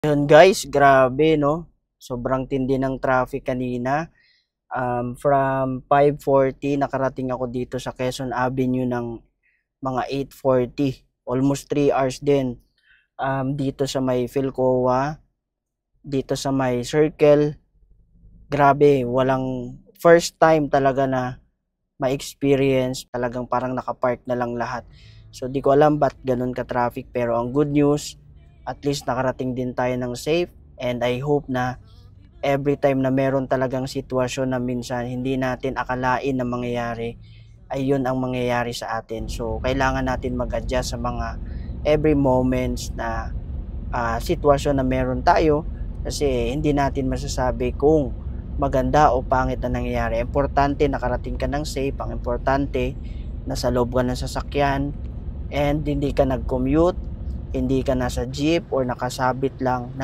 Yun guys, grabe no. Sobrang tindi ng traffic kanina. From 5:40 nakarating ako dito sa Quezon Avenue ng mga 8:40. Almost 3 hours din. Dito sa may Philcoa, dito sa may Circle. Grabe, walang first time talaga na ma-experience. Talagang parang nakapark na lang lahat. So di ko alam ba't ganun ka-traffic, pero ang good news, at least nakarating din tayo ng safe, and I hope na every time na meron talagang sitwasyon na minsan hindi natin akalain na mangyayari, ay yun ang mangyayari sa atin. So kailangan natin mag-adjust sa mga every moments na sitwasyon na meron tayo, kasi hindi natin masasabi kung maganda o pangit na nangyayari. Importante nakarating ka ng safe, ang importante nasa loob ka ng sasakyan, and hindi ka nag-commute, hindi ka nasa jeep or nakasabit lang